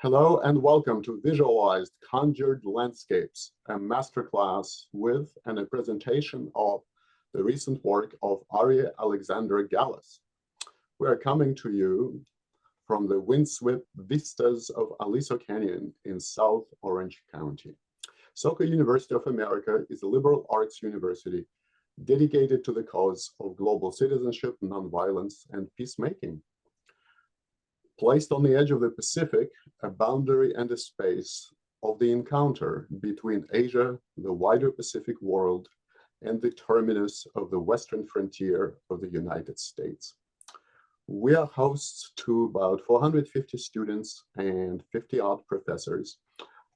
Hello and welcome to Visualized Conjured Landscapes, a masterclass with and a presentation of the recent work of Arie Alexander Gallus. We are coming to you from the windswept vistas of Aliso Canyon in South Orange County. Soka University of America is a liberal arts university dedicated to the cause of global citizenship, nonviolence, and peacemaking. Placed on the edge of the Pacific, a boundary and a space of the encounter between Asia, the wider Pacific world, and the terminus of the western frontier of the United States. We are hosts to about 450 students and 50-odd professors.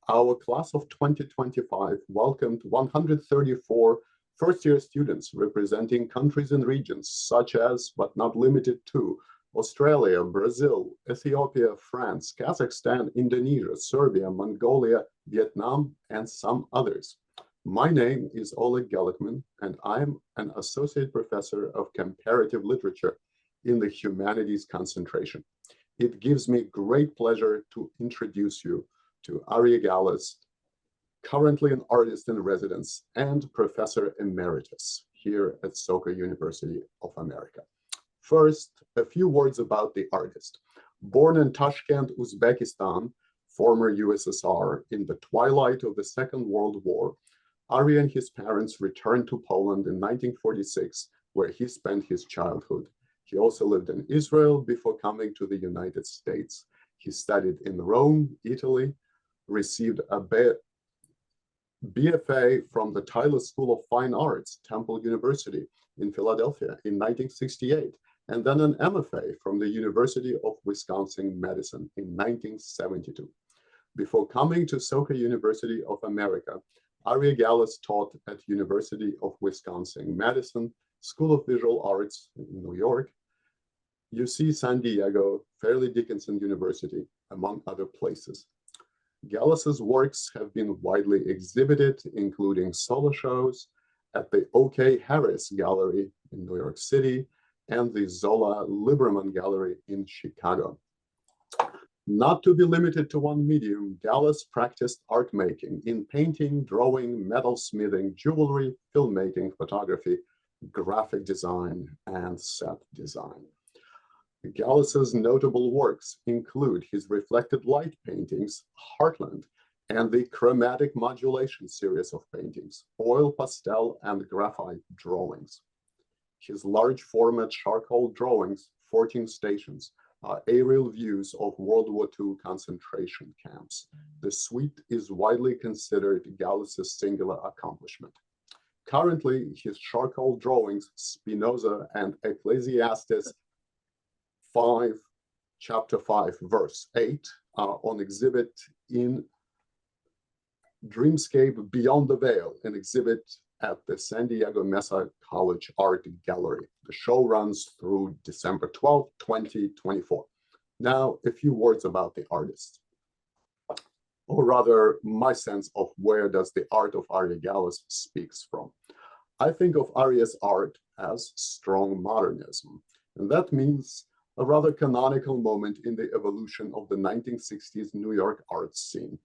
Our class of 2025 welcomed 134 first-year students representing countries and regions such as, but not limited to, Australia, Brazil, Ethiopia, France, Kazakhstan, Indonesia, Serbia, Mongolia, Vietnam, and some others. My name is Oleg Gelikman, and I'm an associate professor of comparative literature in the humanities concentration. It gives me great pleasure to introduce you to Arie Gallus, currently an artist in residence and professor emeritus here at Soka University of America. First, a few words about the artist. Born in Tashkent, Uzbekistan, former USSR, in the twilight of the Second World War, Arie and his parents returned to Poland in 1946, where he spent his childhood. He also lived in Israel before coming to the United States. He studied in Rome, Italy, received a BFA from the Tyler School of Fine Arts, Temple University in Philadelphia in 1968, and then an MFA from the University of Wisconsin-Madison in 1972. Before coming to Soka University of America, Arie Gallus taught at University of Wisconsin-Madison, School of Visual Arts in New York, UC San Diego, Fairleigh Dickinson University, among other places. Gallus's works have been widely exhibited, including solo shows at the O.K. Harris Gallery in New York City and the Zola Liberman Gallery in Chicago. Not to be limited to one medium, Gallus practiced art making in painting, drawing, metalsmithing, jewelry, filmmaking, photography, graphic design, and set design. Gallus's notable works include his reflected light paintings, Heartland, and the chromatic modulation series of paintings, oil pastel and graphite drawings. His large format charcoal drawings, 14 Stations, are aerial views of World War II concentration camps. The suite is widely considered Gallus's singular accomplishment. Currently, his charcoal drawings, Spinoza and Ecclesiastes 5, chapter 5, verse 8, are on exhibit in Dreamscape Beyond the Veil, an exhibit at the San Diego Mesa College Art Gallery. The show runs through December 12, 2024. Now, a few words about the artist, or rather, my sense of where does the art of Arie Gallus speaks from. I think of Arie's art as strong modernism, and that means a rather canonical moment in the evolution of the 1960s New York art scene.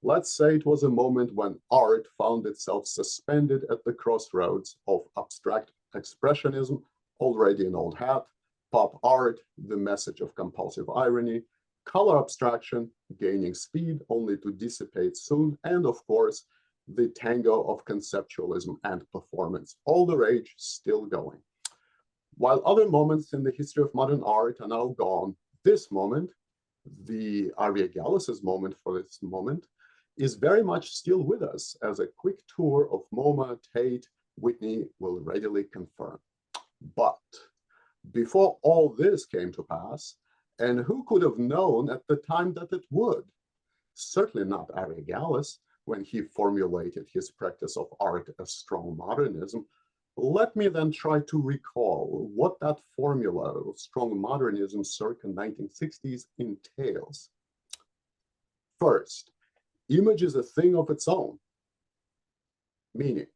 Let's say it was a moment when art found itself suspended at the crossroads of abstract expressionism, already an old hat, pop art, the message of compulsive irony, color abstraction, gaining speed only to dissipate soon, and of course, the tango of conceptualism and performance, all the rage still going. While other moments in the history of modern art are now gone, this moment, the Arie Gallus's moment for this moment, is very much still with us, as a quick tour of MoMA, Tate, Whitney will readily confirm. But before all this came to pass, and who could have known at the time that it would? Certainly not Arie Gallus, when he formulated his practice of art as strong modernism. Let me then try to recall what that formula of strong modernism circa 1960s entails. First, image is a thing of its own, meaning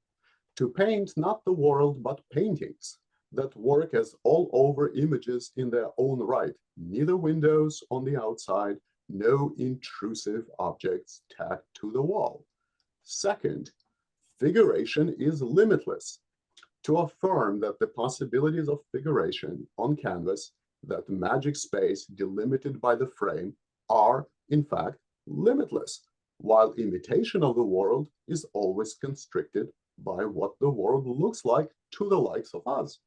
to paint not the world but paintings that work as all over images in their own right, neither windows on the outside no intrusive objects tacked to the wall. Second, figuration is limitless. To affirm that the possibilities of figuration on canvas, that magic space delimited by the frame, are, in fact, limitless, while imitation of the world is always constricted by what the world looks like to the likes of us.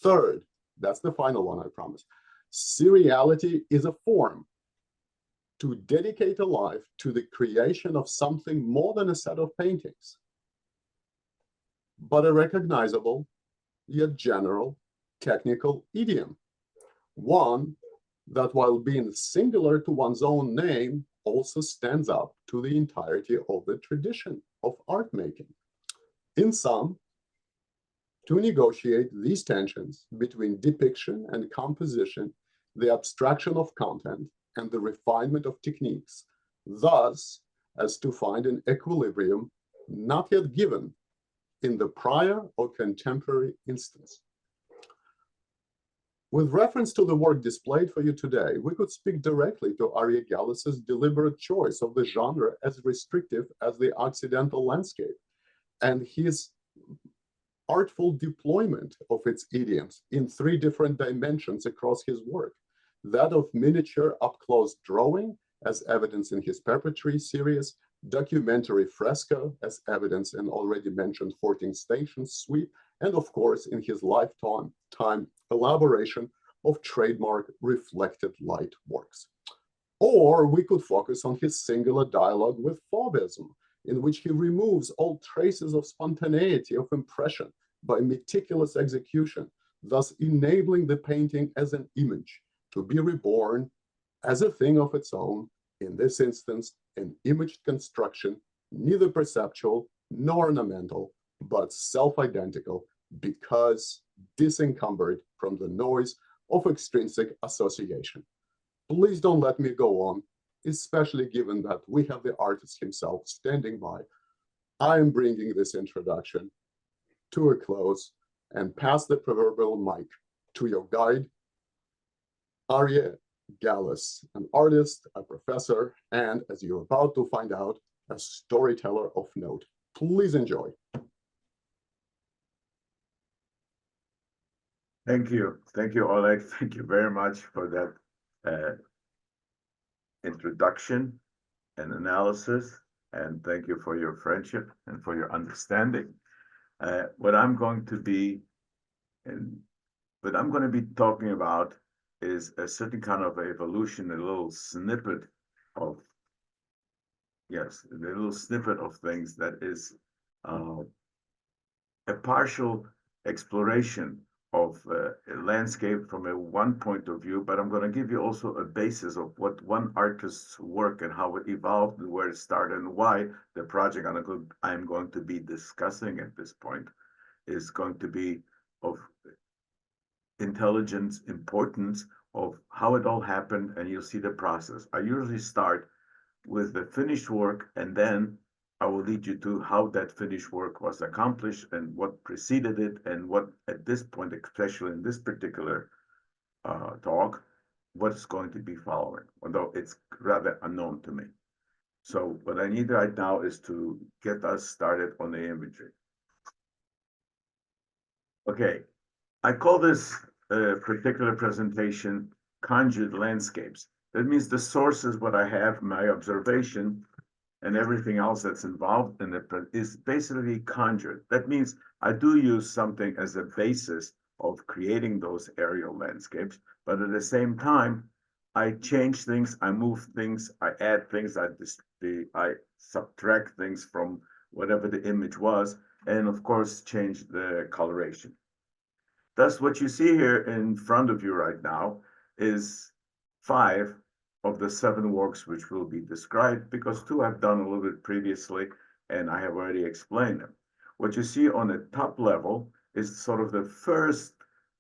Third, that's the final one, I promise. Seriality is a form. To dedicate a life to the creation of something more than a set of paintings, but a recognizable, yet general, technical idiom. One that, while being singular to one's own name, also stands up to the entirety of the tradition of art making. In sum, to negotiate these tensions between depiction and composition, the abstraction of content, and the refinement of techniques, thus as to find an equilibrium not yet given in the prior or contemporary instance. With reference to the work displayed for you today, we could speak directly to Arie Gallus's deliberate choice of the genre as restrictive as the Occidental landscape, and his artful deployment of its idioms in three different dimensions across his work: that of miniature up-close drawing, as evidence in his Perpetree series, documentary fresco, as evidence in already mentioned 14 Stations suite, and of course in his lifetime elaboration of trademark reflected light works. Or we could focus on his singular dialogue with Fauvism, in which he removes all traces of spontaneity of impression by meticulous execution, thus enabling the painting as an image to be reborn as a thing of its own, in this instance, an imaged construction, neither perceptual nor ornamental, but self-identical, because disencumbered from the noise of extrinsic association. Please don't let me go on, especially given that we have the artist himself standing by. I am bringing this introduction to a close and pass the proverbial mic to your guide, Arie Gallus, an artist, a professor, and, as you're about to find out, a storyteller of note. Please enjoy. Thank you. Thank you, Oleg. Thank you very much for that introduction and analysis. And thank you for your friendship and for your understanding. What I'm going to be talking about is a certain kind of evolution, a little snippet of, yes, a little snippet of things that is a partial exploration of a landscape from a one point of view, but I'm going to give you also a basis of what one artist's work and how it evolved and where it started and why the project I'm going to be discussing at this point is going to be of intelligence, importance of how it all happened, and you'll see the process. I usually start with the finished work, and then I will lead you to how that finished work was accomplished and what preceded it, and what at this point, especially in this particular talk, what is going to be following, although it's rather unknown to me. So what I need right now is to get us started on the imagery. Okay, I call this particular presentation Conjured Landscapes. That means the source is what I have, my observation, and everything else that's involved in it is basically conjured. That means I do use something as a basis of creating those aerial landscapes, but at the same time, I change things, I move things, I add things, I subtract things from whatever the image was, and of course, change the coloration. Thus, what you see here in front of you right now is 5 of the 7 works which will be described, because 2 I've done a little bit previously and I have already explained them. What you see on the top level is sort of the first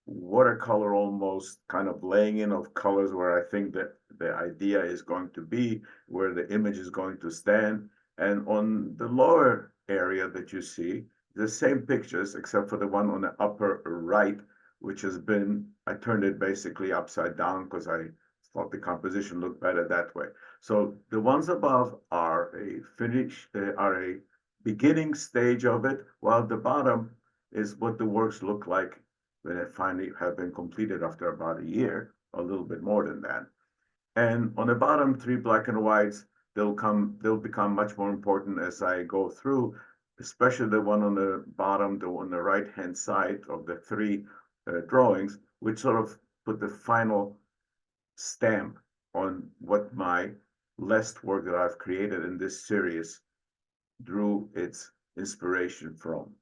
watercolor, almost kind of laying in of colors, where I think that the idea is going to be, where the image is going to stand. And on the lower area that you see, the same pictures, except for the one on the upper right, which has been, I turned it basically upside down because I thought the composition looked better that way. So the ones above are are a beginning stage of it, while the bottom is what the works look like when they finally have been completed after about a year, a little bit more than that. And on the bottom three black and whites, they'll become much more important as I go through, especially the one on the bottom, the one on the right-hand side of the three drawings, which sort of put the final stamp on what my last work that I've created in this series drew its inspiration from.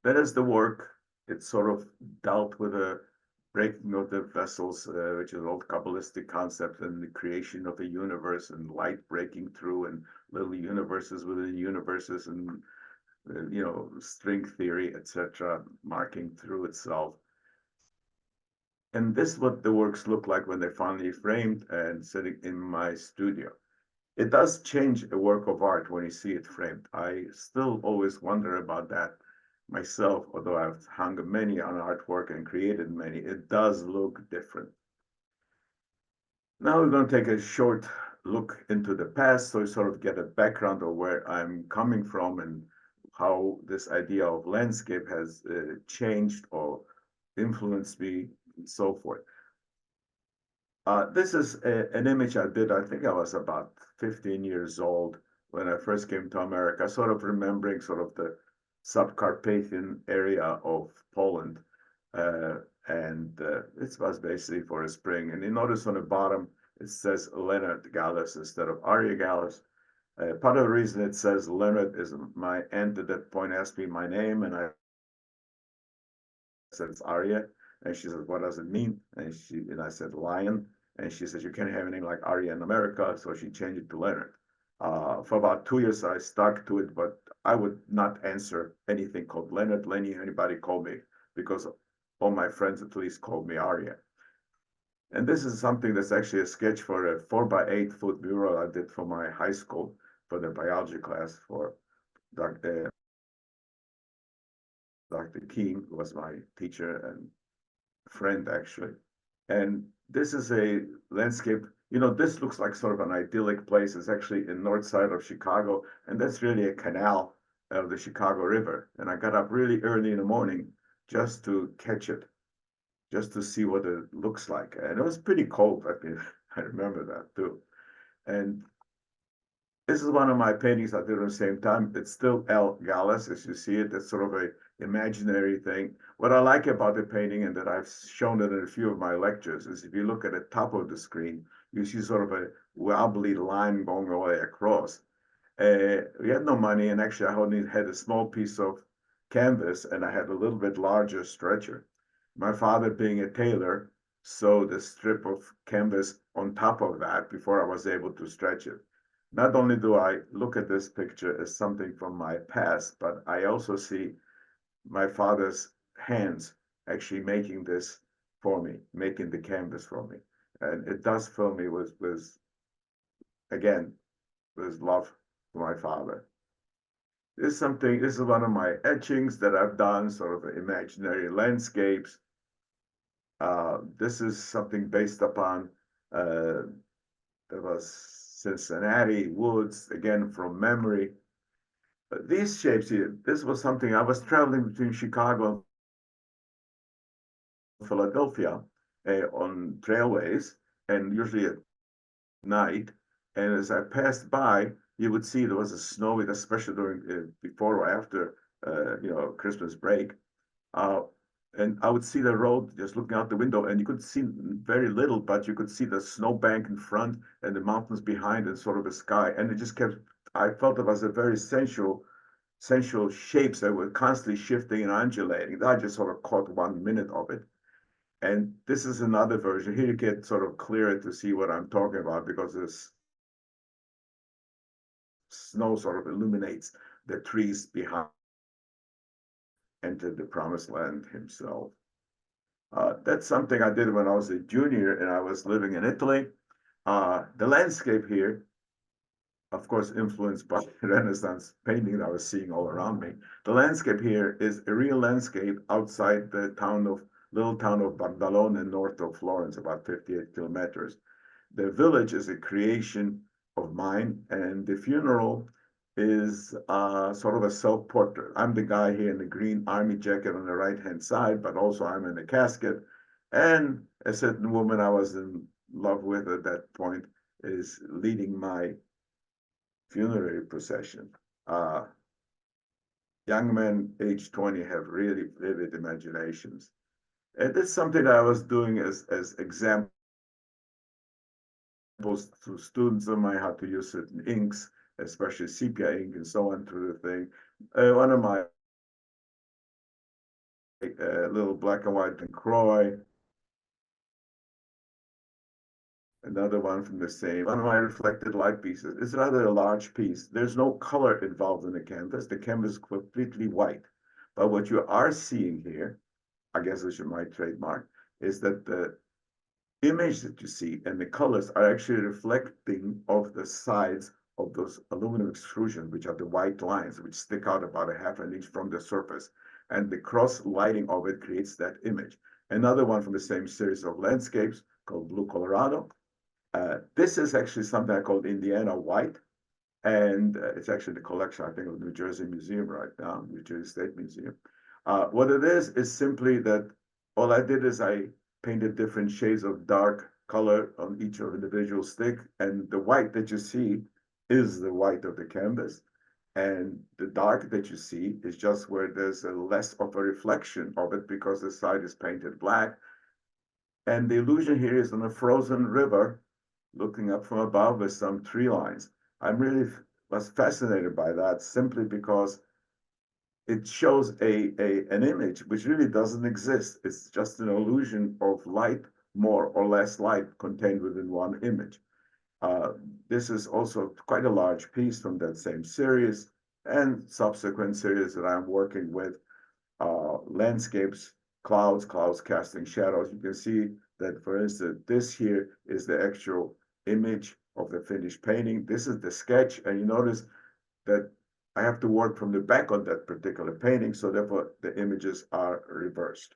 That is the work. It sort of dealt with a breaking of the vessels, which is an old Kabbalistic concept, and the creation of a universe and light breaking through and little universes within universes and string theory, etc., marking through itself. And this is what the works look like when they're finally framed and sitting in my studio. It does change a work of art when you see it framed. I still always wonder about that myself, although I've hung many on artwork and created many, it does look different. Now we're going to take a short look into the past, so you sort of get a background of where I'm coming from and how this idea of landscape has changed or influenced me and so forth. This is an image I did, I think I was about 15 years old when I first came to America, sort of remembering sort of the subcarpathian area of Poland. It was basically for a spring. And you notice on the bottom, it says Leonard Gallus instead of Arie Gallus. Part of the reason it says Leonard is my aunt at that point asked me my name, and I said it's Arie. And she said, what does it mean? And I said, lion. And she said, you can't have a name like Arie in America. So she changed it to Leonard. For about 2 years, I stuck to it, but I would not answer anything called Leonard, Lenny, anybody called me, because all my friends at least called me Arie. And this is something that's actually a sketch for a 4x8 foot mural I did for my high school for the biology class for Dr. Keene, who was my teacher and friend actually. And this is a landscape, this looks like sort of an idyllic place. It's actually in north side of Chicago, and that's really a canal of the Chicago River. And I got up really early in the morning just to catch it, just to see what it looks like. And it was pretty cold. I remember that too. And this is one of my paintings I did at the same time. It's still L. Gallus, as you see it. It's sort of a imaginary thing. What I like about the painting, and that I've shown it in a few of my lectures, is if you look at the top of the screen, you see sort of a wobbly line going all the way across. We had no money, and actually I only had a small piece of canvas, and I had a little bit larger stretcher. My father being a tailor, sewed a strip of canvas on top of that before I was able to stretch it. Not only do I look at this picture as something from my past, but I also see my father's hands actually making this for me, making the canvas for me. And it does fill me with love for my father. This is one of my etchings that I've done, sort of imaginary landscapes. This is something based upon, there was Cincinnati woods, again from memory. These shapes here, this was something I was traveling between Chicago and Philadelphia on trailways, and usually at night. And as I passed by, you would see there was a snowy, especially during before or after Christmas break. And I would see the road just looking out the window, and you could see very little, but you could see the snowbank in front and the mountains behind and sort of the sky. And it just kept, I felt it was a very sensual shapes that were constantly shifting and undulating. I just sort of caught 1 minute of it. And this is another version. Here you get sort of clearer to see what I'm talking about, because this snow sort of illuminates the trees behind. Entered the promised land himself. That's something I did when I was a junior and I was living in Italy. The landscape here, of course, influenced by Renaissance painting that I was seeing all around me. The landscape here is a real landscape outside the town of little town of Bardalone, north of Florence, about 58 kilometers. The village is a creation of mine, and the funeral is sort of a self-portrait. I'm the guy here in the green army jacket on the right-hand side, but also I'm in a casket. And a certain woman I was in love with at that point is leading my funerary procession. Young men aged 20 have really vivid imaginations. And it's something that I was doing as examples to students of mine how to use certain inks, especially sepia ink and so on through the thing. One of my little black and white and Croy, another one from the same, one of my reflected light pieces. It's rather a large piece. There's no color involved in the canvas. The canvas is completely white. But what you are seeing here, I guess which is my trademark, is that the image that you see and the colors are actually reflecting of the sides of those aluminum extrusions, which are the white lines, which stick out about a half an inch from the surface. And the cross lighting of it creates that image. Another one from the same series of landscapes called Blue Colorado. This is actually something I called Indiana White. And it's actually the collection, I think, of the New Jersey Museum right now, New Jersey State Museum. What it is simply that all I did is I painted different shades of dark color on each of individual stick, and the white that you see is the white of the canvas, and the dark that you see is just where there's a less of a reflection of it because the side is painted black. And the illusion here is on a frozen river looking up from above with some tree lines. I really was fascinated by that simply because it shows an image which really doesn't exist. It's just an illusion of light, more or less light contained within one image. This is also quite a large piece from that same series and subsequent series that I'm working with. Landscapes, clouds casting shadows. You can see that, for instance, this here is the actual image of the finished painting. This is the sketch, and you notice that I have to work from the back on that particular painting, so therefore the images are reversed.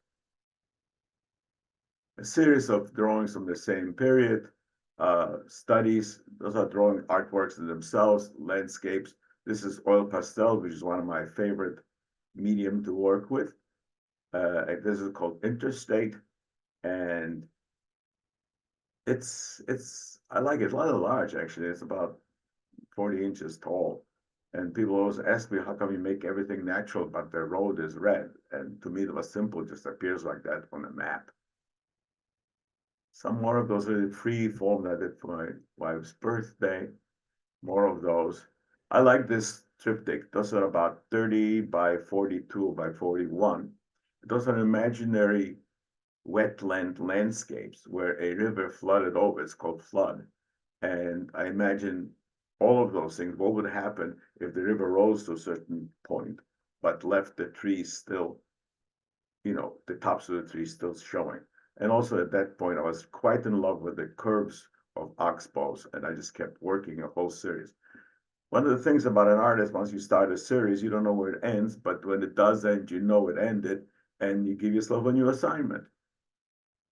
A series of drawings from the same period, studies, those are drawing artworks in themselves, landscapes. This is oil pastel, which is one of my favorite medium to work with. This is called Interstate, and I like it. It's a little large, actually. It's about 40 inches tall. And people always ask me, how come you make everything natural, but the road is red? And to me, it was simple, it just appears like that on a map. Some more of those really free form that I did for my wife's birthday, more of those. I like this triptych. Those are about 30 by 42 by 41. Those are imaginary wetland landscapes where a river flooded over. It's called flood. And I imagine all of those things. What would happen if the river rose to a certain point, but left the trees still, the tops of the trees still showing? And also at that point, I was quite in love with the curves of oxbows, and I just kept working a whole series. One of the things about an artist, once you start a series, you don't know where it ends, but when it does end, you know it ended, and you give yourself a new assignment.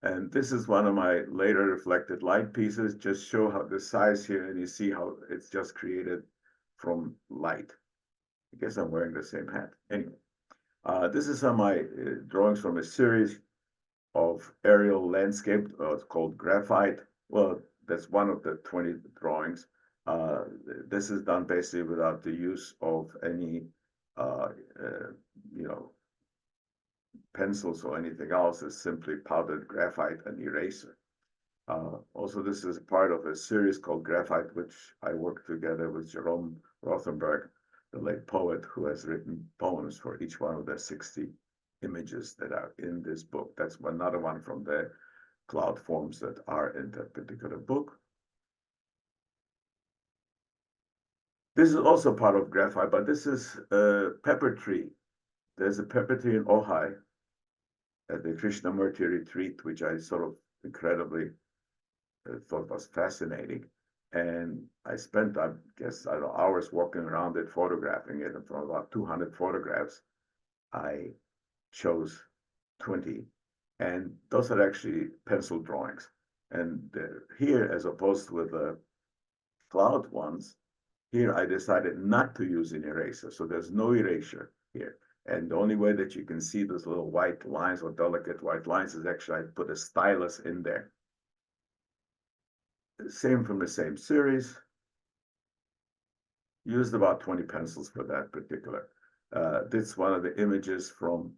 And this is one of my later reflected light pieces, just show how the size here, and you see how it's just created from light. I guess I'm wearing the same hat. Anyway, this is some of my drawings from a series of aerial landscape. It's called Graphite. Well, that's one of the 20 drawings. This is done basically without the use of any, pencils or anything else. It's simply powdered graphite and eraser. Also, this is part of a series called Graphite, which I worked together with Jerome Rothenberg, the late poet, who has written poems for each one of the 60 images that are in this book. That's another one from the cloud forms that are in that particular book. This is also part of graphite, but this is a pepper tree. There's a pepper tree in Ojai at the Krishnamurti retreat, which I sort of incredibly thought was fascinating. And I spent, I guess, I don't know, hours walking around it, photographing it. And from about 200 photographs, I chose 20 And those are actually pencil drawings. And here, as opposed with the cloud ones, here I decided not to use an eraser. So there's no erasure here. And the only way that you can see those little white lines or delicate white lines is actually I put a stylus in there. Same from the same series. Used about 20 pencils for that particular. This is one of the images from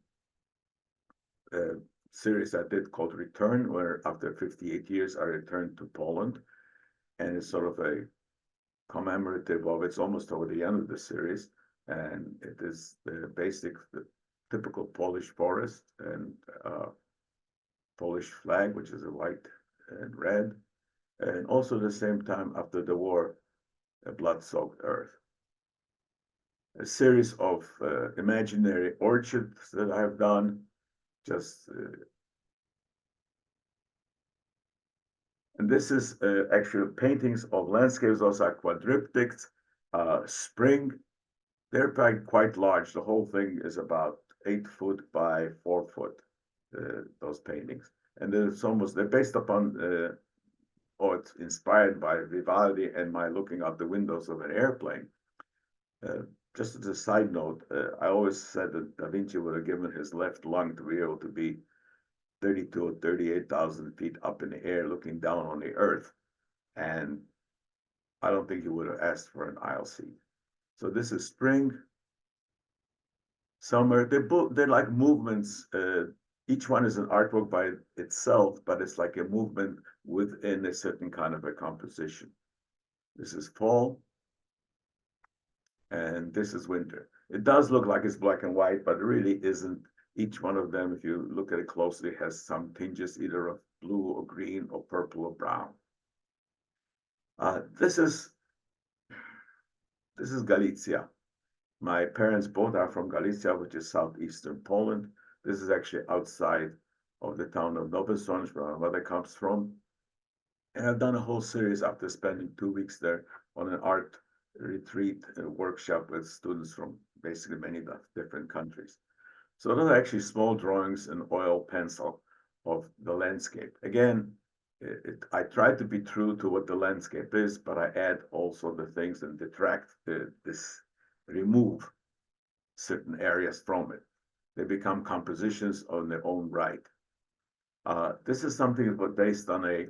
a series I did called Return, where after 58 years I returned to Poland. And it's sort of a commemorative of, it's almost over the end of the series. And it is the typical Polish forest and Polish flag, which is a white and red. And also at the same time, after the war, a blood-soaked earth. A series of imaginary orchards that I've done, just and this is actual paintings of landscapes. Those are quadriptychs, spring. They're quite large. The whole thing is about 8 foot by 4 foot, those paintings. And they're based upon, or it's inspired by Vivaldi and my looking out the windows of an airplane. Just as a side note, I always said that Da Vinci would have given his left lung to be able to be 32 or 38,000 feet up in the air looking down on the earth. And I don't think he would have asked for an aisle seat. So this is spring, summer. They're like movements. Each one is an artwork by itself, but it's like a movement within a certain kind of a composition. This is fall, and this is winter. It does look like it's black and white, but it really isn't. Each one of them, if you look at it closely, has some tinges either of blue or green or purple or brown. This is Galicia. My parents both are from Galicia, which is southeastern Poland. This is actually outside of the town of Nowy Sącz, where my mother comes from. And I've done a whole series after spending 2 weeks there on an art retreat workshop with students from basically many different countries. So those are actually small drawings in oil pencil of the landscape. Again, I try to be true to what the landscape is, but I add also the things and remove certain areas from it. They become compositions on their own right. This is something that was based on a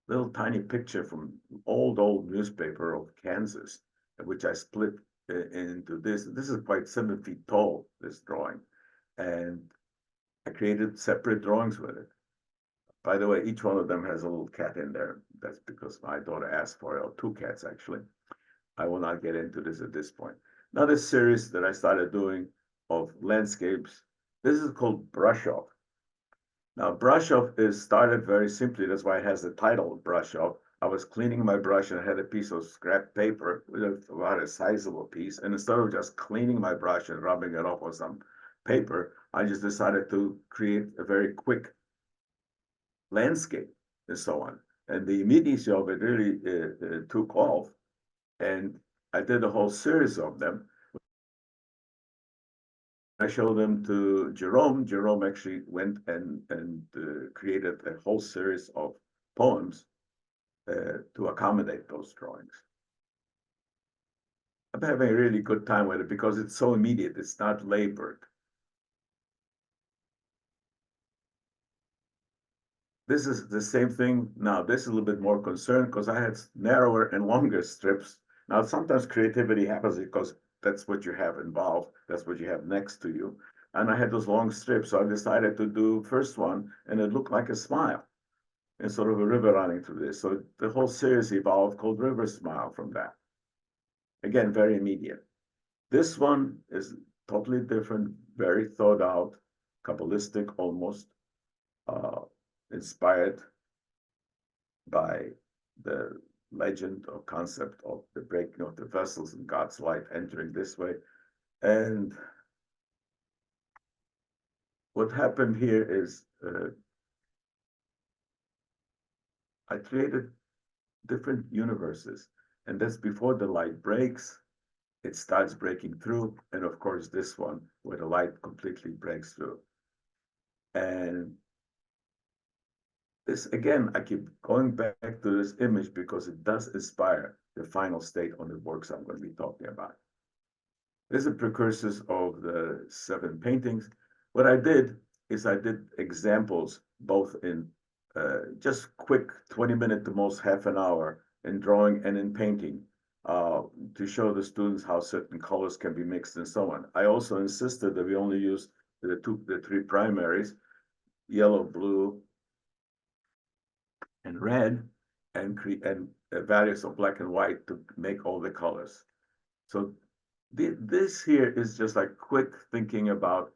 little tiny picture from old newspaper of Kansas, which I split into this. This is quite 7 feet tall, this drawing. And I created separate drawings with it. By the way, each one of them has a little cat in there. That's because my daughter asked for it, or 2 cats actually. I will not get into this at this point. Now this series that I started doing of landscapes, this is called brush off. Now brush off started very simply. That's why it has the title brush off. I was cleaning my brush and I had a piece of scrap paper with about a sizable piece. And instead of just cleaning my brush and rubbing it off on some paper, I just decided to create a very quick landscape and so on. And the immediacy of it really took off. And I did a whole series of them. I showed them to Jerome. Jerome actually went and created a whole series of poems to accommodate those drawings. I'm having a really good time with it because it's so immediate. It's not labored. This is the same thing. Now, this is a little bit more concerned because I had narrower and longer strips. Now, sometimes creativity happens because that's what you have involved. That's what you have next to you. And I had those long strips. So I decided to do first one, and it looked like a smile and sort of a river running through this. So the whole series evolved called River Smile from that. Again, very immediate. This one is totally different, very thought out, Kabbalistic almost, inspired by the legend or concept of the breaking of the vessels and God's light entering this way. And what happened here is I created different universes, and that's before the light breaks. It starts breaking through, and of course this one where the light completely breaks through. And This, again, I keep going back to this image because it does inspire the final state on the works I'm going to be talking about. These are precursors of the 7 paintings. What I did is I did examples both in just quick 20-minute to most half an hour in drawing and in painting to show the students how certain colors can be mixed and so on. I also insisted that we only use the 3 primaries, yellow, blue, and red, and values of black and white to make all the colors. So this here is just like quick thinking about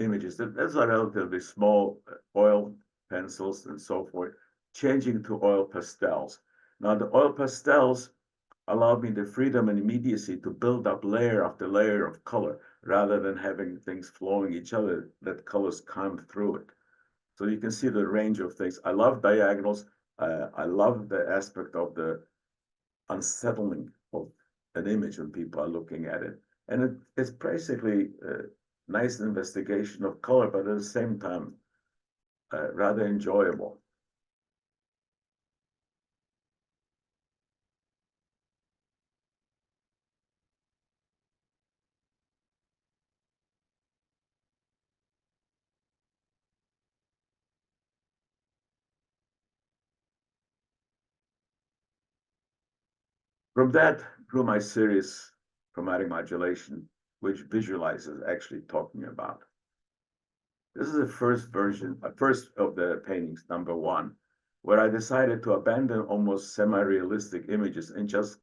images. That's a relatively small oil pencils and so forth, changing to oil pastels. Now the oil pastels allowed me the freedom and immediacy to build up layer after layer of color rather than having things flowing each other, that colors come through it. So you can see the range of things. I love diagonals. I love the aspect of the unsettling of an image when people are looking at it. And it's basically a nice investigation of color, but at the same time, rather enjoyable. From that grew my series, Chromatic Modulation, which visualizes actually talking about. This is the first version, first of the paintings, number 1, where I decided to abandon almost semi-realistic images and just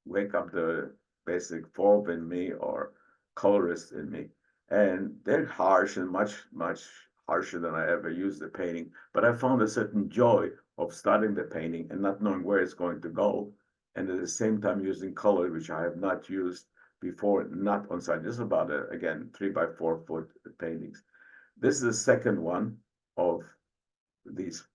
wake up the basic fauve in me or colorist in me. And they're harsh and much, much harsher than I ever used the painting. But I found a certain joy of starting the painting and not knowing where it's going to go. And at the same time using color, which I have not used before, not on site. This is about, again, 3 by 4 foot paintings. This is the second one of these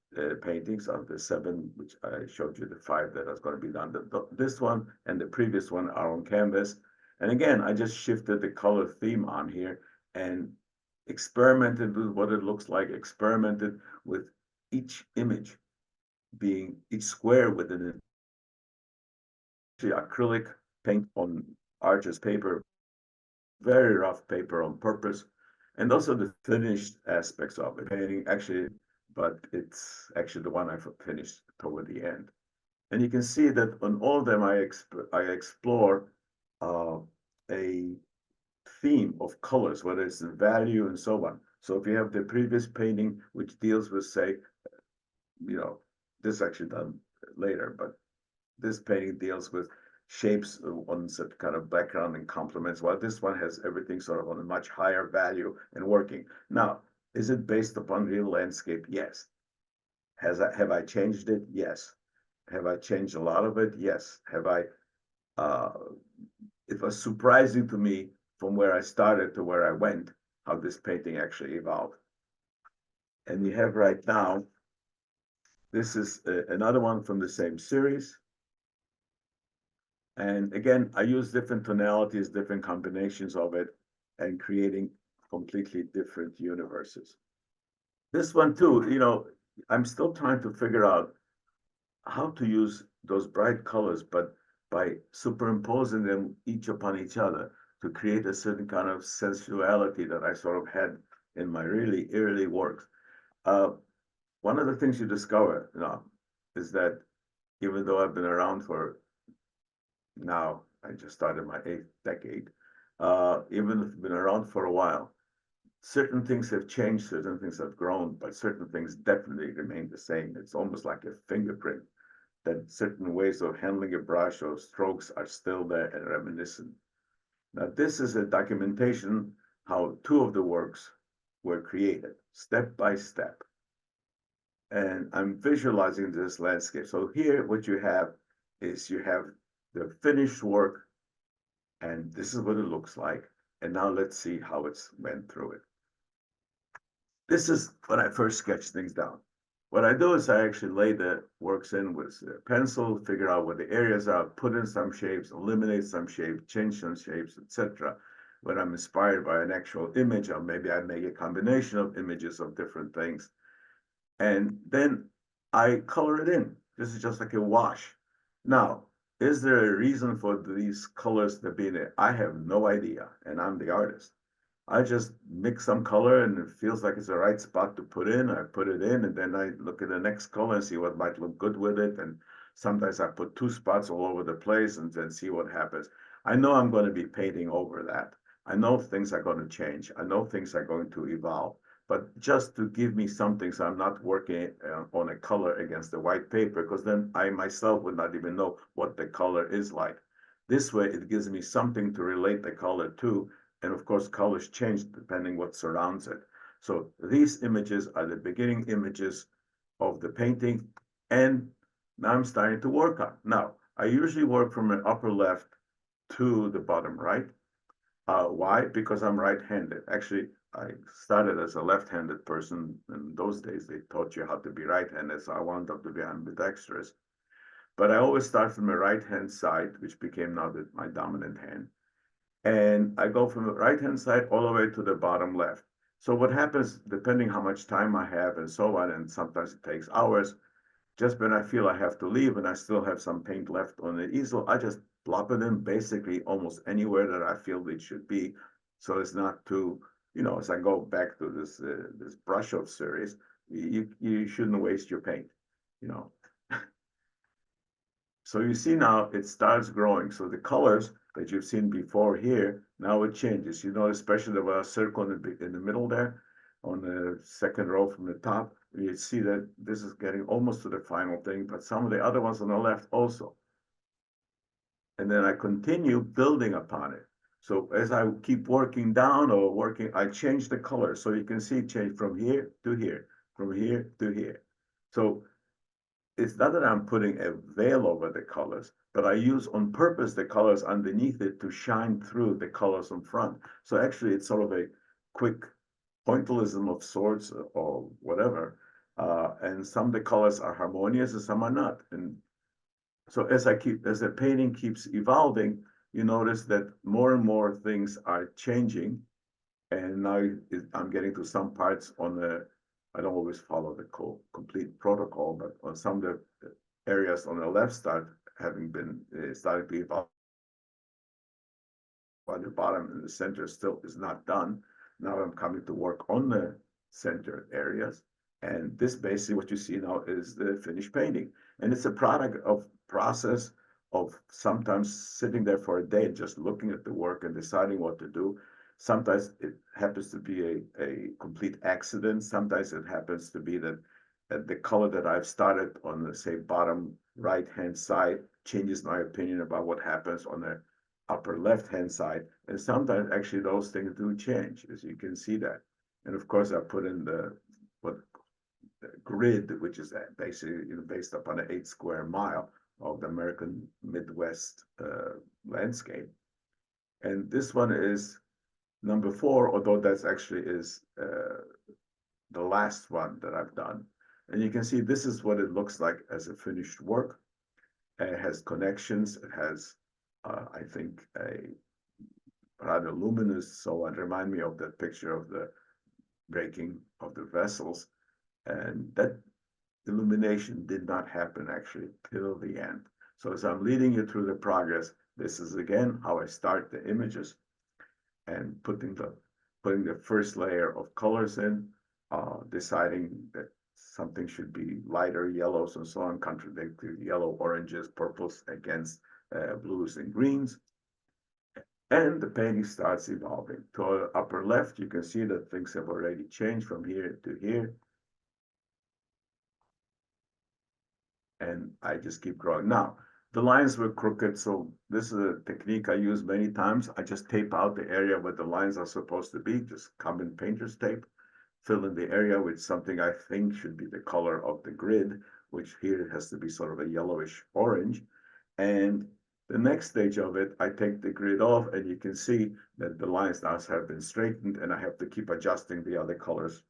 paintings of the 7, which I showed you the 5 that is going to be done. This one and the previous one are on canvas. And again, I just shifted the color theme on here and experimented with what it looks like, experimented with each image being, each square within it. Acrylic paint on arches paper, very rough paper on purpose. And also the finished aspects of it, painting actually, but it's actually the one I finished toward the end. And you can see that on all of them, I explore a theme of colors, whether it's the value and so on. So if you have the previous painting, which deals with, say, this is actually done later, but this painting deals with shapes on some kind of background and complements, while this one has everything sort of on a much higher value and working. Now, is it based upon real landscape? Yes. Have I changed it? Yes. Have I changed a lot of it? Yes. Have I, it was surprising to me from where I started to where I went, how this painting actually evolved. And you have right now, this is another one from the same series. And again, I use different tonalities, different combinations of it, and creating completely different universes. This one too, I'm still trying to figure out how to use those bright colors, but by superimposing them each upon each other to create a certain kind of sensuality that I sort of had in my really early works. One of the things you discover is that even though I've been around for now, I just started my 8th decade, even if I've been around for a while, certain things have changed, certain things have grown, but certain things definitely remain the same. It's almost like a fingerprint that certain ways of handling a brush or strokes are still there and reminiscent. Now, this is a documentation how 2 of the works were created, step by step. And I'm visualizing this landscape. So here, what you have is you have the finished work, and this is what it looks like. And now let's see how it's went through it. This is when I first sketch things down. What I do is I actually lay the works in with a pencil, figure out what the areas are, put in some shapes, eliminate some shapes, change some shapes, etc. When I'm inspired by an actual image, or maybe I make a combination of images of different things. And then I color it in. This is just like a wash. Now, is there a reason for these colors to be there? I have no idea, and I'm the artist. I just mix some color and it feels like it's the right spot to put in. I put it in and then I look at the next color and see what might look good with it. And sometimes I put two spots all over the place and then see what happens. I know I'm going to be painting over that. I know things are going to change. I know things are going to evolve. But just to give me something so I'm not working on a color against the white paper, because then I myself would not even know what the color is like. This way, it gives me something to relate the color to, and of course, colors change depending what surrounds it. So these images are the beginning images of the painting, and now I'm starting to work on. Now, I usually work from the upper left to the bottom right. Why? Because I'm right-handed. Actually, I started as a left-handed person. In those days, they taught you how to be right-handed, so I wound up to be ambidextrous. But I always start from the right-hand side, which became now my dominant hand. And I go from the right-hand side all the way to the bottom left. So what happens, depending how much time I have and so on, and sometimes it takes hours, just when I feel I have to leave and I still have some paint left on the easel, I just plop it in basically almost anywhere that I feel it should be. So it's not too, as I go back to this brush up series, you shouldn't waste your paint, you know. So you see now it starts growing. So the colors that you've seen before here, now it changes. You know, especially the circle in the middle there on the second row from the top, you see that this is getting almost to the final thing, but some of the other ones on the left also. And then I continue building upon it. So as I keep working down or working, I change the color. So you can see it change from here to here, from here to here. So it's not that I'm putting a veil over the colors, but I use on purpose the colors underneath it to shine through the colors in front. So actually it's sort of a quick pointillism of sorts or whatever. And some of the colors are harmonious and some are not. And so as the painting keeps evolving, you notice that more and more things are changing. And now I'm getting to some parts I don't always follow the complete protocol, but on some of the areas on the left start having been starting to evolve, while the bottom and the center still is not done. Now I'm coming to work on the center areas. And this basically what you see now is the finished painting. And it's a product of process of sometimes sitting there for a day and just looking at the work and deciding what to do. Sometimes it happens to be a complete accident. Sometimes it happens to be that the color that I've started on the, say, bottom right-hand side changes my opinion about what happens on the upper left-hand side. And sometimes actually those things do change, as you can see that. And of course, I put in the grid, which is basically based upon an 8 square mile of the American Midwest landscape. And this one is number 4, although that's actually is the last one that I've done. And you can see this is what it looks like as a finished work. It has connections. It has, I think, a rather luminous, so it reminds me of that picture of the breaking of the vessels. And that illumination did not happen actually till the end. So as I'm leading you through the progress, this is again how I start the images and putting the first layer of colors in, deciding that something should be lighter yellows and so on, contradicting yellow, oranges, purples against blues and greens. And the painting starts evolving. To the upper left, you can see that things have already changed from here to here. And I just keep growing. Now, the lines were crooked, so this is a technique I use many times. I just tape out the area where the lines are supposed to be, just common painter's tape, fill in the area with something I think should be the color of the grid, which here has to be sort of a yellowish orange. And the next stage of it, I take the grid off and you can see that the lines now have been straightened and I have to keep adjusting the other colors.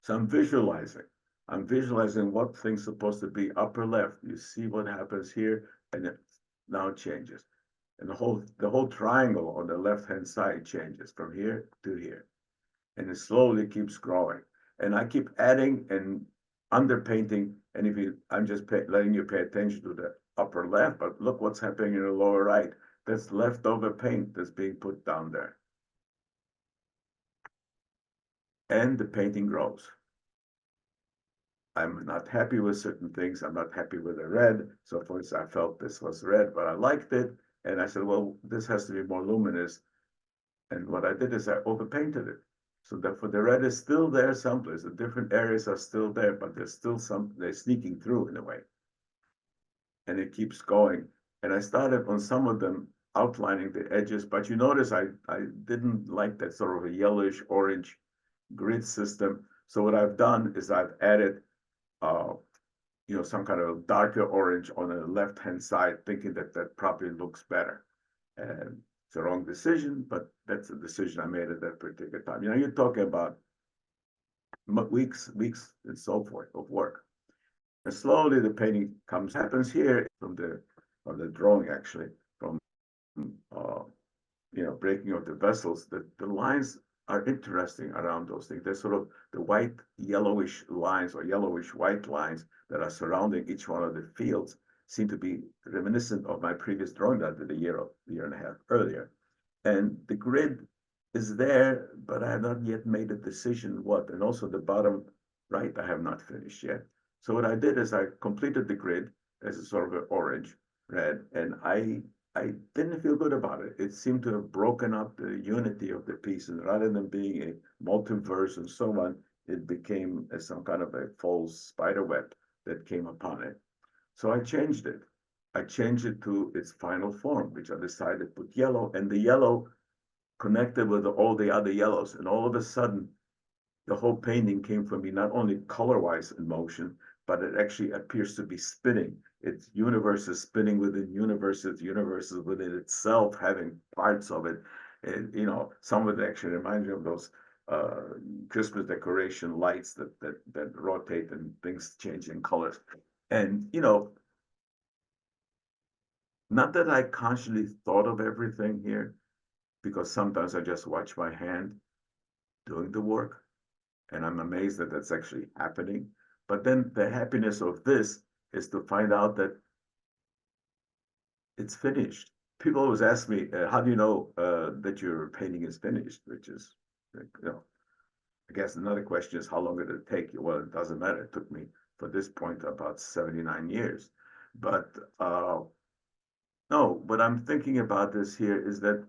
So I'm visualizing what thing's supposed to be upper left. You see what happens here and it now changes. And the whole triangle on the left-hand side changes from here to here. And it slowly keeps growing. And I keep adding and underpainting. And if you, I'm just letting you pay attention to the upper left, but look what's happening in the lower right. That's leftover paint that's being put down there. And the painting grows. I'm not happy with certain things. I'm not happy with the red. So for instance, I felt this was red, but I liked it. And I said, well, this has to be more luminous. And what I did is I overpainted it. So therefore the red is still there someplace. The different areas are still there, but there's still some, they're sneaking through in a way. And it keeps going. And I started on some of them outlining the edges, but you notice I didn't like that sort of a yellowish orange grid system. So what I've done is I've added some kind of darker orange on the left-hand side, thinking that that probably looks better. And it's a wrong decision, but that's a decision I made at that particular time. You're talking about weeks and so forth of work. And slowly the painting happens here from the drawing actually, from breaking of the vessels, the lines are interesting around those things. They're sort of the white yellowish lines or yellowish white lines that are surrounding each one of the fields seem to be reminiscent of my previous drawing that I did a year and a half earlier. And the grid is there, but I have not yet made a decision what. And also the bottom right, I have not finished yet. So what I did is I completed the grid as a sort of an orange, red, and I didn't feel good about it. It seemed to have broken up the unity of the piece, and rather than being a multiverse and so on, it became some kind of a false spider web that came upon it. So I changed it. I changed it to its final form, which I decided to put yellow, and the yellow connected with all the other yellows. And all of a sudden, the whole painting came from me not only color-wise in motion, but it actually appears to be spinning. Its universe is spinning within universes within itself, having parts of it. And some of it actually reminds me of those Christmas decoration lights that rotate and things change in colors. And not that I consciously thought of everything here, because sometimes I just watch my hand doing the work, and I'm amazed that that's actually happening. But then the happiness of this is to find out that it's finished. People always ask me, how do you know that your painting is finished? Which is, I guess another question is how long did it take you? Well, it doesn't matter. It took me, for this point, about 79 years. But no, what I'm thinking about this here is that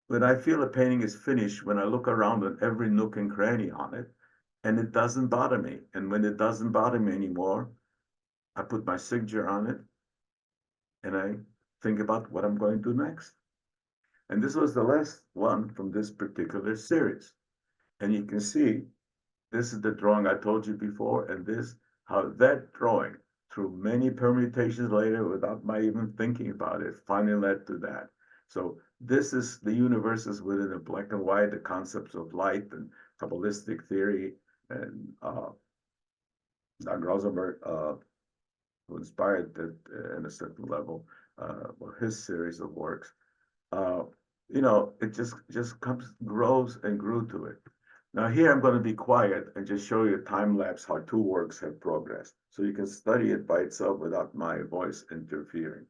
when I feel a painting is finished, when I look around at every nook and cranny on it, and it doesn't bother me. And when it doesn't bother me anymore, I put my signature on it and I think about what I'm going to do next. And this was the last one from this particular series. And you can see, this is the drawing I told you before, and this, how that drawing, through many permutations later, without my even thinking about it, finally led to that. So this is the universes within the black and white, the concepts of light and Kabbalistic theory, and Doug Rosenberg, who inspired that in a certain level, his series of works. It just grows and grew to it. Now here I'm going to be quiet and just show you a time lapse how two works have progressed. So you can study it by itself without my voice interfering.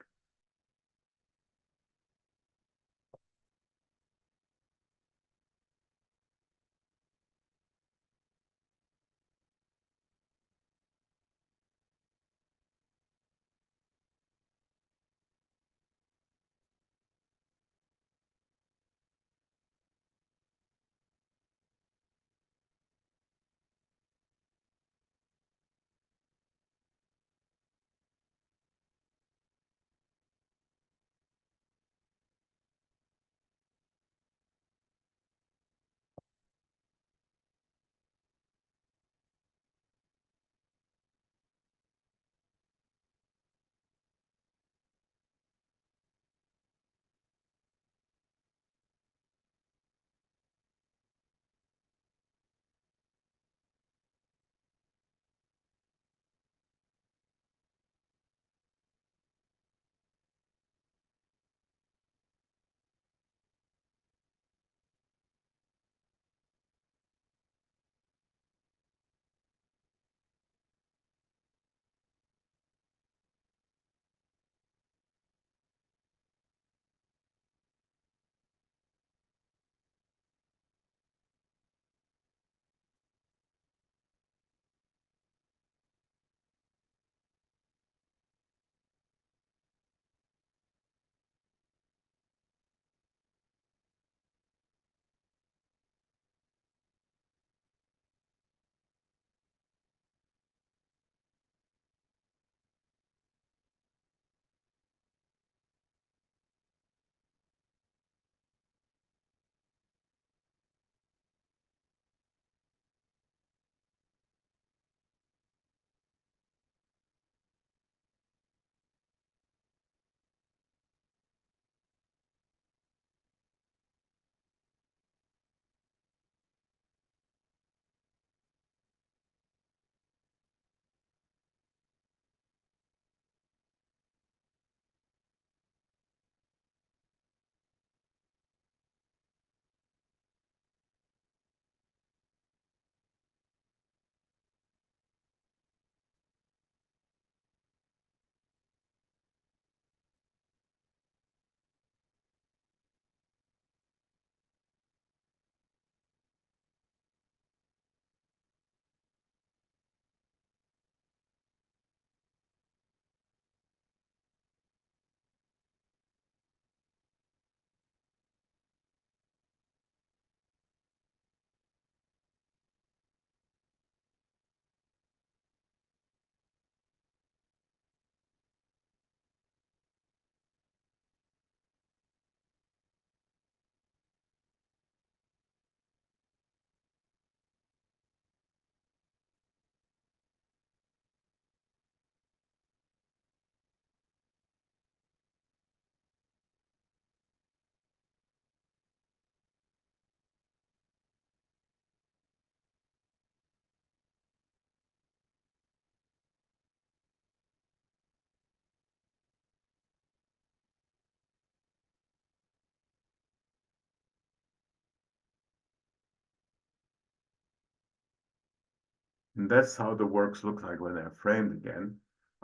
And that's how the works look like when they're framed again.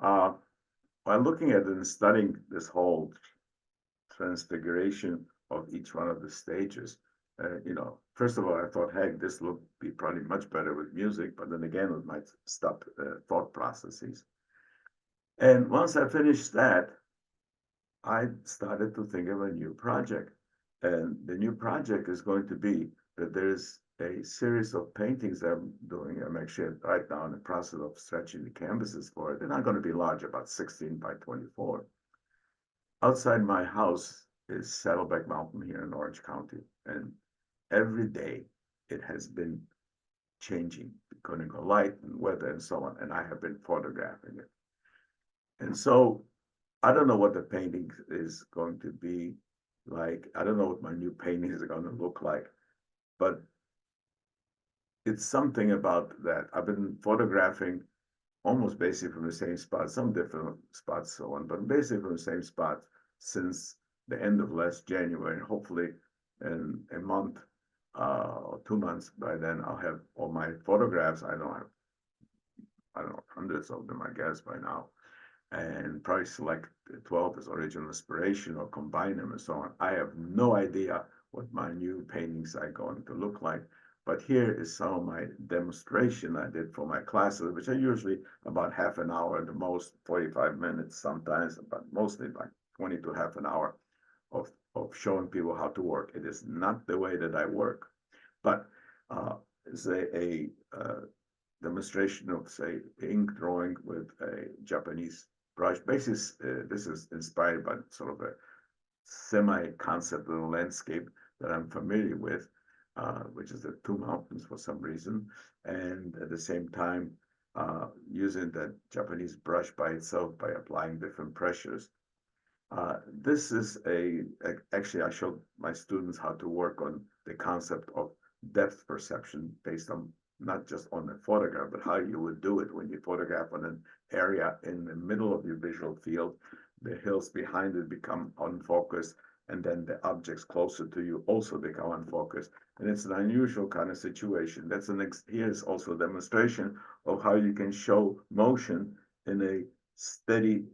Uh, by looking at it and studying this whole transfiguration of each one of the stages, first of all, I thought, hey, this would be probably much better with music, but then again, it might stop thought processes. And once I finished that, I started to think of a new project. And the new project is going to be that there's a series of paintings I'm doing. I'm actually right now in the process of stretching the canvases for it. They're not going to be large, about 16 by 24. Outside my house is Saddleback Mountain here in Orange County. And every day it has been changing according to light and weather and so on. And I have been photographing it. And so I don't know what the painting is going to be like. I don't know what my new paintings are going to look like, but it's something about that. I've been photographing almost basically from the same spot, some different spots, so on, but basically from the same spot since the end of last January. And hopefully in a month or 2 months by then, I'll have all my photographs. I don't know, hundreds of them, I guess, by now, and probably select 12 as original inspiration or combine them and so on. I have no idea what my new paintings are going to look like. But here is some of my demonstration I did for my classes, which are usually about half an hour at the most, 45 minutes sometimes, but mostly like 20 to half an hour of showing people how to work. It is not the way that I work, but it's a demonstration of, say, ink drawing with a Japanese brush. Basically, this is inspired by sort of a semi-concept of the landscape that I'm familiar with, which is the two mountains for some reason, and at the same time, using the Japanese brush by itself by applying different pressures. This is actually, I showed my students how to work on the concept of depth perception based on not just on the photograph, but how you would do it when you photograph on an area in the middle of your visual field. The hills behind it become unfocused, and then the objects closer to you also become unfocused. And it's an unusual kind of situation. Here's also a demonstration of how you can show motion in a steady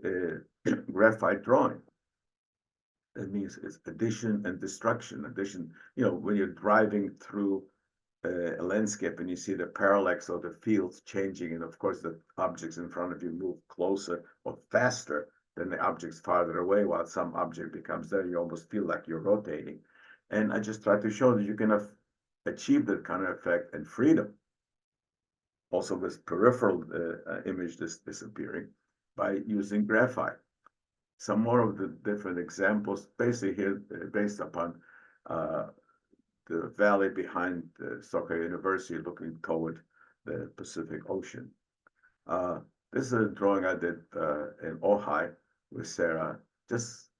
graphite drawing. That means it's addition and destruction. Addition, when you're driving through a landscape and you see the parallax of the fields changing, and of course the objects in front of you move closer or faster than the objects farther away, while some object becomes there, you almost feel like you're rotating. And I just try to show that you can achieve that kind of effect and freedom, also with peripheral image disappearing, by using graphite. Some more of the different examples, basically here based upon the valley behind Soka University looking toward the Pacific Ocean. This is a drawing I did in Ojai with Sarah.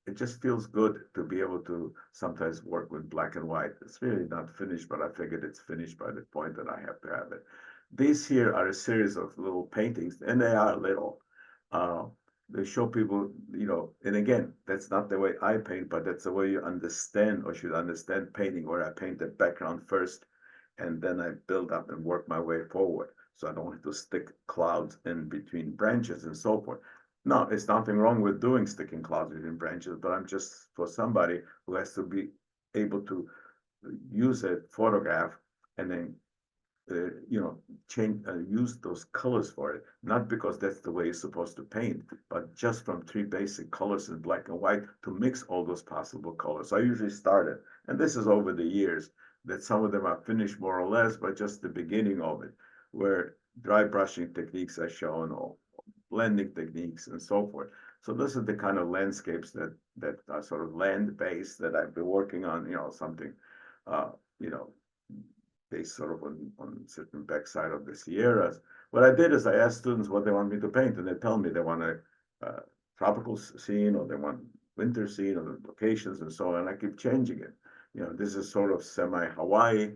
It just feels good to be able to sometimes work with black and white. It's really not finished, but I figured it's finished by the point that I have to have it. These here are a series of little paintings, and they are little. They show people, and again, that's not the way I paint, but that's the way you understand or should understand painting, where I paint the background first, and then I build up and work my way forward. So I don't have to stick clouds in between branches and so forth. No, it's nothing wrong with sticking clouds between branches, but I'm just for somebody who has to be able to use a photograph and then use those colors for it, not because that's the way you're supposed to paint, but just from three basic colors in black and white to mix all those possible colors. So I usually start it, and this is over the years, that some of them are finished more or less, but just the beginning of it, where dry brushing techniques are shown, or blending techniques and so forth. So this is the kind of landscapes that are sort of land-based that I've been working on, something, based sort of on certain backside of the Sierras. What I did is I asked students what they want me to paint, and they tell me they want a tropical scene, or they want winter scene, or locations and so on. And I keep changing it. This is sort of semi-Hawaii,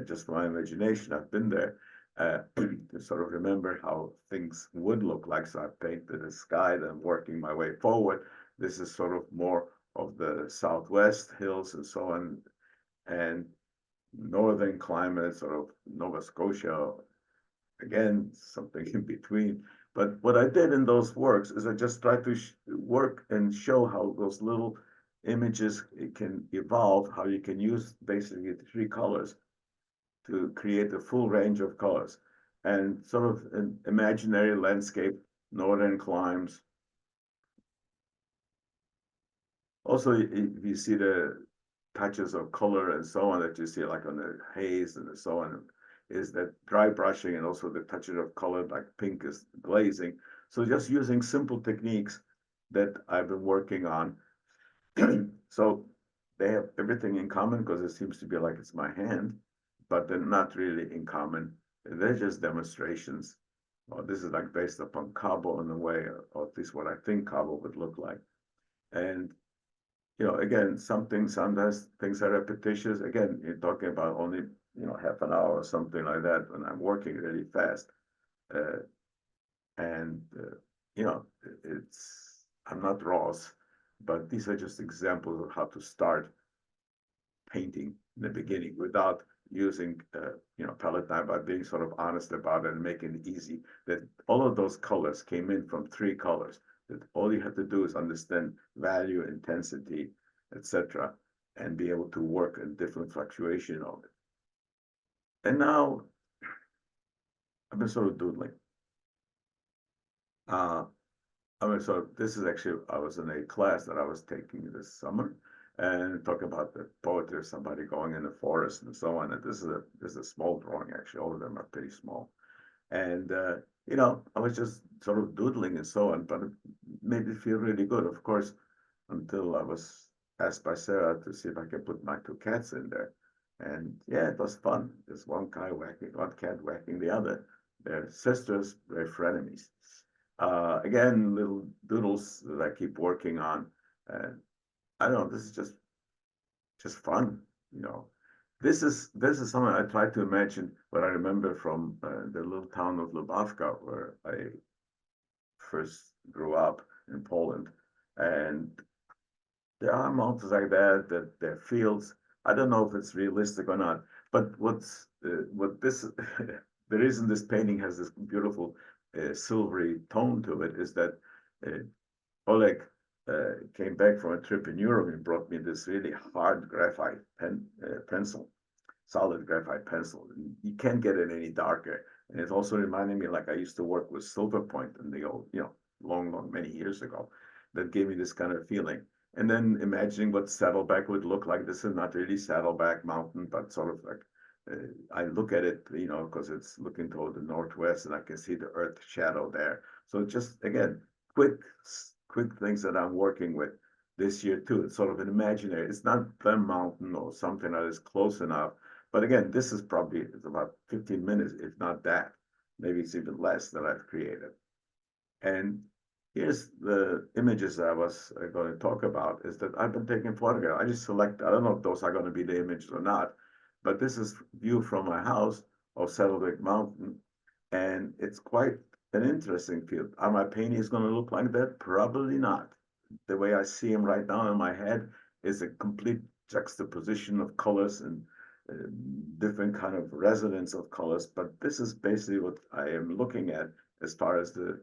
just my imagination. I've been there to sort of remember how things would look like. So I painted the sky, then working my way forward. This is sort of more of the Southwest hills and so on, and northern climate, sort of Nova Scotia, again, something in between. But what I did in those works is I just tried to work and show how those little images can evolve, how you can use basically 3 colors to create a full range of colors, and sort of an imaginary landscape, northern climes. Also, you see the touches of color and so on that you see like on the haze and so on, is that dry brushing, and also the touches of color like pink is glazing. So just using simple techniques that I've been working on. So they have everything in common because it seems to be like it's my hand, but they're not really in common. They're just demonstrations. Well, this is like based upon Cabo in a way, or at least what I think Cabo would look like. And again, sometimes things are repetitious. Again, you're talking about only, half an hour or something like that when I'm working really fast. And I'm not Ross, but these are just examples of how to start painting in the beginning without using, palette knife, by being sort of honest about it and making it easy. That all of those colors came in from 3 colors. That all you have to do is understand value, intensity, etc., and be able to work in different fluctuation of it. And now I've been sort of doodling. So this is actually, I was in a class that I was taking this summer and talking about the poetry of somebody going in the forest and so on. And this is a small drawing, actually. All of them are pretty small. And, I was just sort of doodling and so on, but it made me feel really good, of course, until I was asked by Sarah to see if I could put my 2 cats in there. And yeah, it was fun. There's one cat whacking the other. They're sisters, they're frenemies. Again, little doodles that I keep working on. And I don't know, this is just fun, This is something I try to imagine what I remember from the little town of Lubawka, where I first grew up in Poland. And there are mountains like that they're fields. I don't know if it's realistic or not, but what this the reason this painting has this beautiful silvery tone to it is that Oleg came back from a trip in Europe and brought me this really hard graphite pencil, solid graphite pencil. And you can't get it any darker. And it also reminded me, like I used to work with silver point in the old, long, many years ago. That gave me this kind of feeling. And then imagining what Saddleback would look like. This is not really Saddleback Mountain, but sort of like, I look at it, because it's looking toward the northwest and I can see the earth shadow there. So just, again, quick things that I'm working with this year too. It's sort of an imaginary, it's not the mountain or something that is close enough. But again, this is probably, it's about 15 minutes, if not that. Maybe it's even less that I've created. And here's the images I was going to talk about, is that I've been taking photographs. I just select, I don't know if those are going to be the images or not, but this is view from my house of Saddleback Mountain. And it's quite an interesting field. Are my paintings going to look like that? Probably not. The way I see them right now in my head is a complete juxtaposition of colors and different kind of resonance of colors. But this is basically what I am looking at as far as the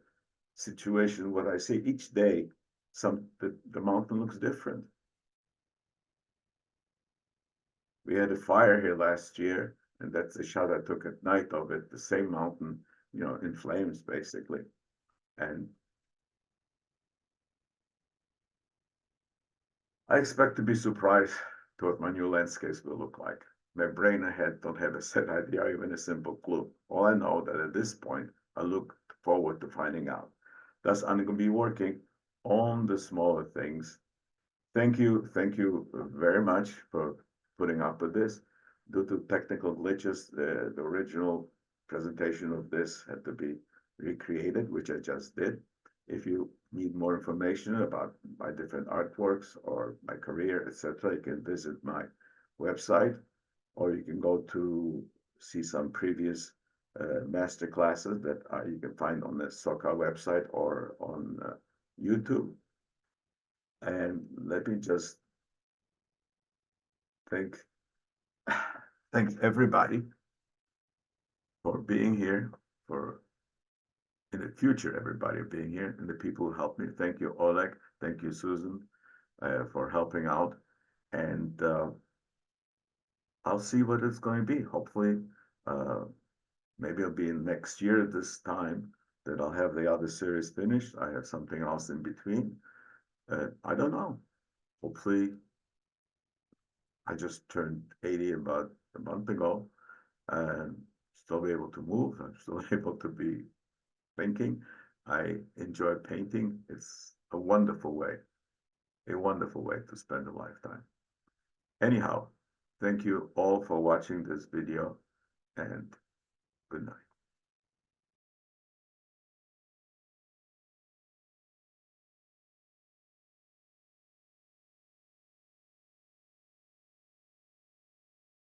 situation. What I see each day, the mountain looks different. We had a fire here last year, and that's a shot I took at night of it, the same mountain, in flames basically. And I expect to be surprised to what my new landscapes will look like. My brain and head don't have a set idea or even a simple clue. All I know that at this point, I look forward to finding out. Thus, I'm going to be working on the smaller things. Thank you very much for putting up with this. Due to technical glitches, the original presentation of this had to be recreated, which I just did. If you need more information about my different artworks or my career, etc., you can visit my website, or you can go to see some previous master classes that you can find on the SOCA website or on YouTube. And let me just thank everybody for being here, for in the future, everybody being here and the people who helped me. Thank you, Oleg. Thank you, Susan, for helping out. And I'll see what it's going to be. Hopefully, maybe it'll be next year at this time that I'll have the other series finished. I have something else in between. I don't know. Hopefully, I just turned 80 about a month ago and still be able to move. I'm still able to be thinking. I enjoy painting. It's a wonderful way to spend a lifetime. Anyhow, thank you all for watching this video and good night.